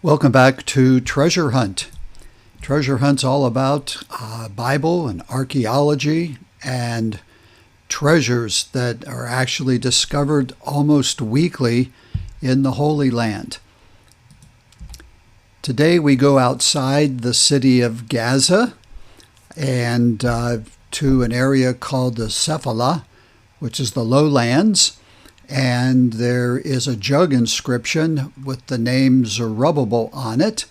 Welcome back to Treasure Hunt. Treasure Hunt's all about Bible and archaeology and treasures that are actually discovered almost weekly in the Holy Land. Today we go outside the city of Gaza and to an area called the Sephala, which is the lowlands. And there is a jug inscription with the name Zerubbabel on it,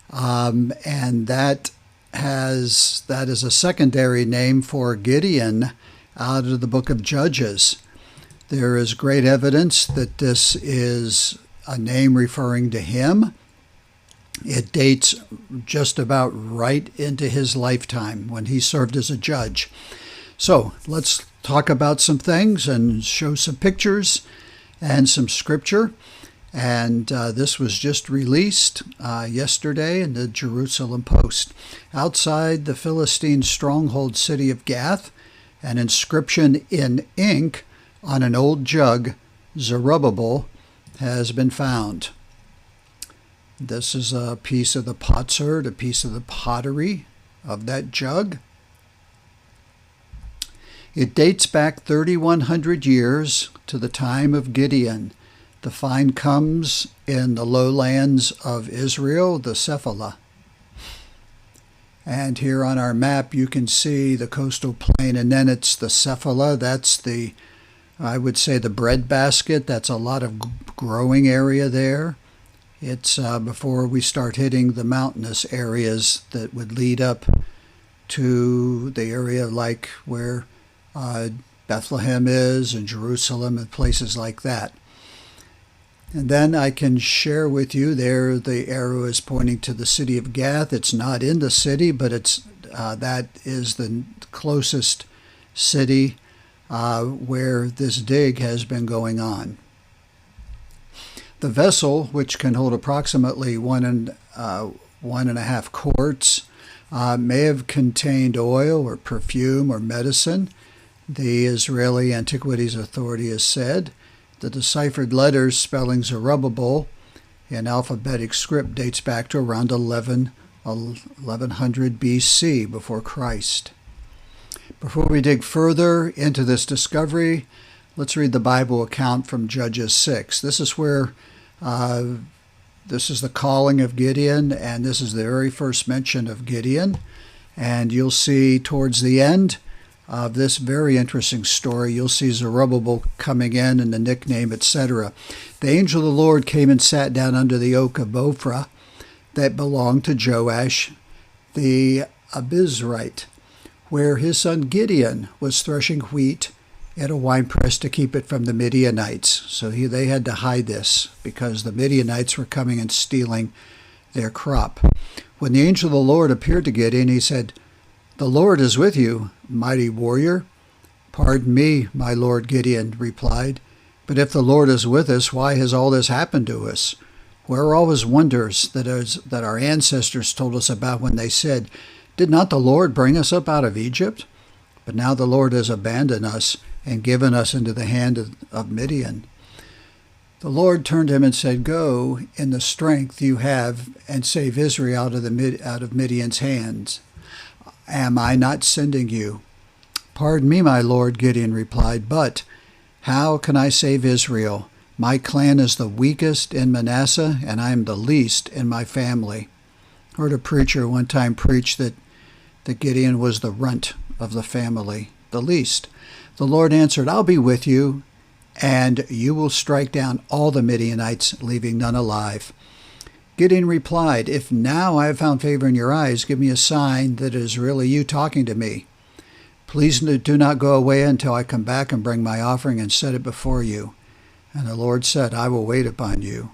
and that is a secondary name for Gideon out of the book of Judges. There is great evidence that this is a name referring to him. It dates just about right into his lifetime when he served as a judge. So let's talk about some things and show some pictures and some scripture. And this was just released yesterday in the Jerusalem Post. Outside the Philistine stronghold city of Gath, an inscription in ink on an old jug, Zerubbabel, has been found. This is a piece of the potsherd, a piece of the pottery of that jug. It dates back 3,100 years to the time of Gideon. The find comes in the lowlands of Israel, the Sephala. And here on our map you can see the coastal plain, and then it's the Sephala. That's I would say the breadbasket. That's a lot of growing area there. It's before we start hitting the mountainous areas that would lead up to the area like where Bethlehem is, and Jerusalem, and places like that. And then I can share with you there the arrow is pointing to the city of Gath. It's not in the city, but that is the closest city where this dig has been going on. The vessel, which can hold approximately 1.5 quarts, may have contained oil or perfume or medicine. The Israeli Antiquities Authority has said the deciphered letters spelling Zerubbabel in alphabetic script dates back to around 1100 BC, before Christ. Before we dig further into this discovery, let's read the Bible account from Judges 6. This is where this is the calling of Gideon, and this is the very first mention of Gideon. And you'll see towards the end of this very interesting story, you'll see Zerubbabel coming in and the nickname, etc. The angel of the Lord came and sat down under the oak of Ophrah that belonged to Joash the Abizrite, where his son Gideon was threshing wheat in a winepress to keep it from the Midianites. So they had to hide this because the Midianites were coming and stealing their crop. When the angel of the Lord appeared to Gideon, he said, "The Lord is with you, mighty warrior." "Pardon me, my lord," Gideon replied, "but if the Lord is with us, why has all this happened to us? Where are all his wonders that our ancestors told us about when they said, 'Did not the Lord bring us up out of Egypt?' But now the Lord has abandoned us and given us into the hand of Midian." The Lord turned to him and said, "Go in the strength you have and save Israel out of Midian's hands. Am I not sending you?" "Pardon me, my lord," Gideon replied, "but how can I save Israel? My clan is the weakest in Manasseh, and I am the least in my family." I heard a preacher one time preach that Gideon was the runt of the family, the least. The Lord answered, "I'll be with you, and you will strike down all the Midianites, leaving none alive." Gideon replied, "If now I have found favor in your eyes, give me a sign that it is really you talking to me. Please do not go away until I come back and bring my offering and set it before you." And the Lord said, "I will wait upon you."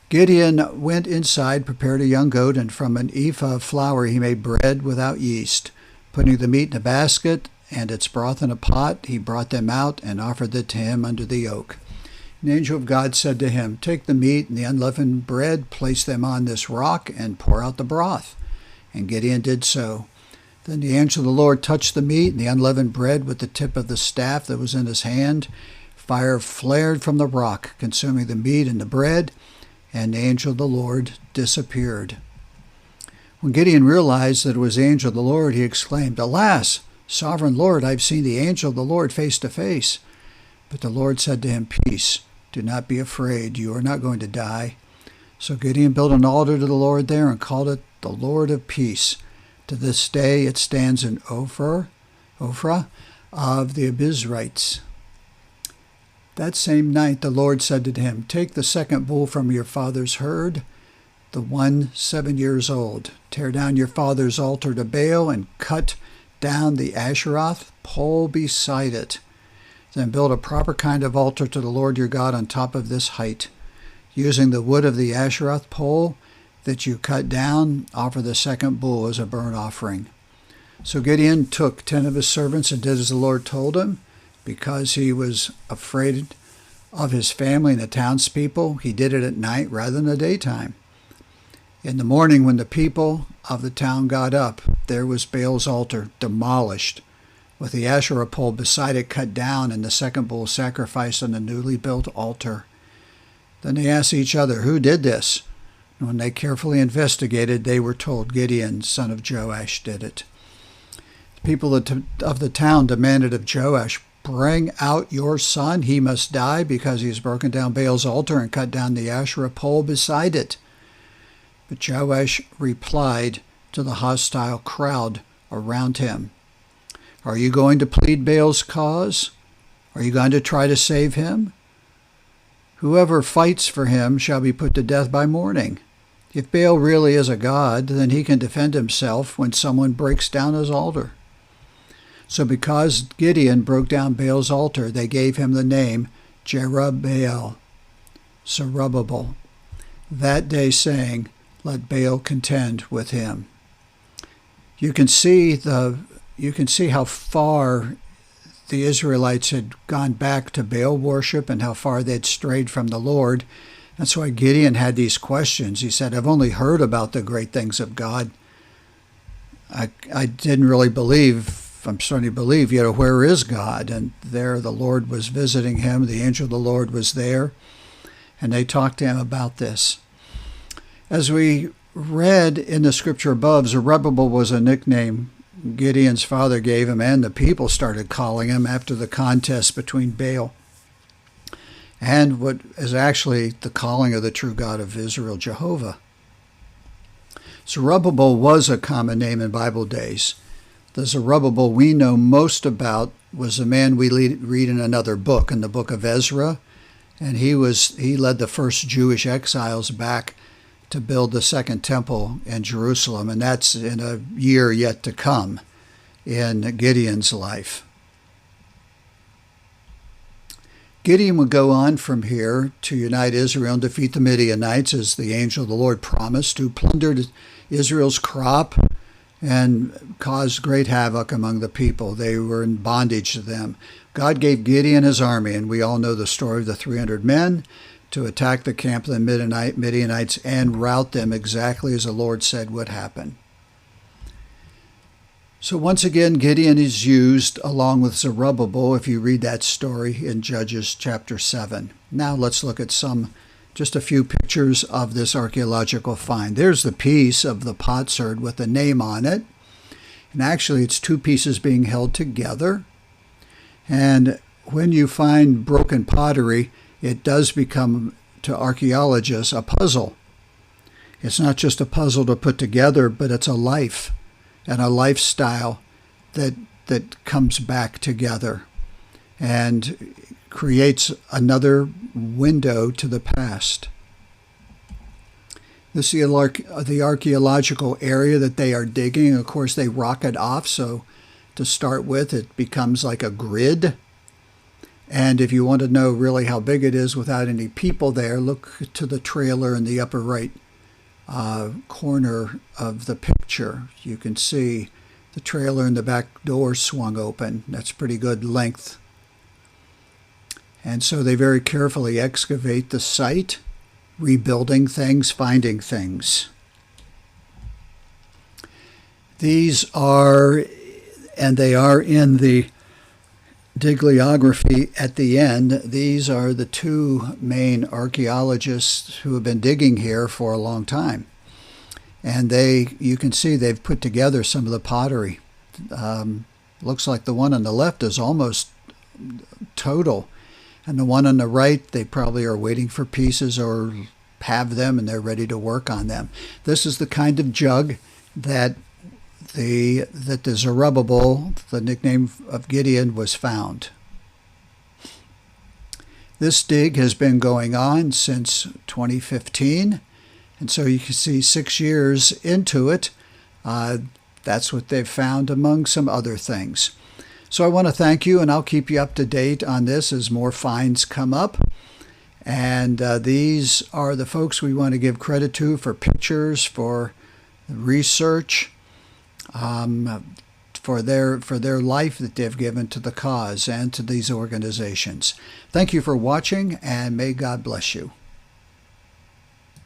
Gideon went inside, prepared a young goat, and from an ephah of flour he made bread without yeast. Putting the meat in a basket and its broth in a pot, he brought them out and offered it to him under the oak. The angel of God said to him, "Take the meat and the unleavened bread, place them on this rock, and pour out the broth." And Gideon did so. Then the angel of the Lord touched the meat and the unleavened bread with the tip of the staff that was in his hand. Fire flared from the rock, consuming the meat and the bread, and the angel of the Lord disappeared. When Gideon realized that it was the angel of the Lord, he exclaimed, "Alas, sovereign Lord, I've seen the angel of the Lord face to face." But the Lord said to him, "Peace, do not be afraid, you are not going to die." So Gideon built an altar to the Lord there and called it the Lord of Peace. To this day it stands in Ophrah of the Abizrites. That same night the Lord said to him, "Take the second bull from your father's herd, the one 7 years old. Tear down your father's altar to Baal and cut down the Asheroth pole beside it. Then build a proper kind of altar to the Lord your God on top of this height. Using the wood of the Asheroth pole that you cut down, offer the second bull as a burnt offering." So Gideon took 10 of his servants and did as the Lord told him. Because he was afraid of his family and the townspeople, he did it at night rather than the daytime. In the morning, when the people of the town got up, there was Baal's altar demolished, with the Asherah pole beside it cut down, and the second bull sacrificed on the newly built altar. Then they asked each other, "Who did this?" And when they carefully investigated, they were told, "Gideon, son of Joash, did it." The people of the town demanded of Joash, "Bring out your son. He must die because he has broken down Baal's altar and cut down the Asherah pole beside it." But Joash replied to the hostile crowd around him, "Are you going to plead Baal's cause? Are you going to try to save him? Whoever fights for him shall be put to death by morning. If Baal really is a god, then he can defend himself when someone breaks down his altar." So because Gideon broke down Baal's altar, they gave him the name Zerubbabel, that day saying, "Let Baal contend with him." You can see how far the Israelites had gone back to Baal worship and how far they'd strayed from the Lord. That's why Gideon had these questions. He said, "I've only heard about the great things of God. I didn't really believe. I'm starting to believe, where is God?" And there the Lord was visiting him. The angel of the Lord was there. And they talked to him about this. As we read in the scripture above, Zerubbabel was a nickname Gideon's father gave him, and the people started calling him after the contest between Baal and what is actually the calling of the true God of Israel, Jehovah. Zerubbabel was a common name in Bible days. The Zerubbabel we know most about was the man we read in another book, in the book of Ezra, and he led the first Jewish exiles back to build the second temple in Jerusalem, and that's in a year yet to come in Gideon's life. Gideon would go on from here to unite Israel and defeat the Midianites, as the angel of the Lord promised, who plundered Israel's crop and caused great havoc among the people. They were in bondage to them. God gave Gideon his army, and we all know the story of the 300 men, to attack the camp of the Midianites and rout them exactly as the Lord said would happen. So once again, Gideon is used along with Zerubbabel if you read that story in Judges chapter 7. Now let's look at just a few pictures of this archaeological find. There's the piece of the potsherd with the name on it. And actually it's two pieces being held together. And when you find broken pottery, it does become, to archaeologists, a puzzle. It's not just a puzzle to put together, but it's a life and a lifestyle that comes back together and creates another window to the past. This is the archaeological area that they are digging. Of course, they rock it off, so to start with, it becomes like a grid. And if you want to know really how big it is without any people there, look to the trailer in the upper right corner of the picture. You can see the trailer and the back door swung open. That's pretty good length. And so they very carefully excavate the site, rebuilding things, finding things. These are, and they are in the digliography at the end. These are the two main archaeologists who have been digging here for a long time. And you can see they've put together some of the pottery. Looks like the one on the left is almost total. And the one on the right, they probably are waiting for pieces or have them and they're ready to work on them. This is the kind of jug that the Zerubbabel, the nickname of Gideon, was found. This dig has been going on since 2015, and so you can see 6 years into it. That's what they've found among some other things. So I want to thank you, and I'll keep you up to date on this as more finds come up. And these are the folks we want to give credit to for pictures, for research, for their life that they've given to the cause and to these organizations. Thank you for watching, and may God bless you.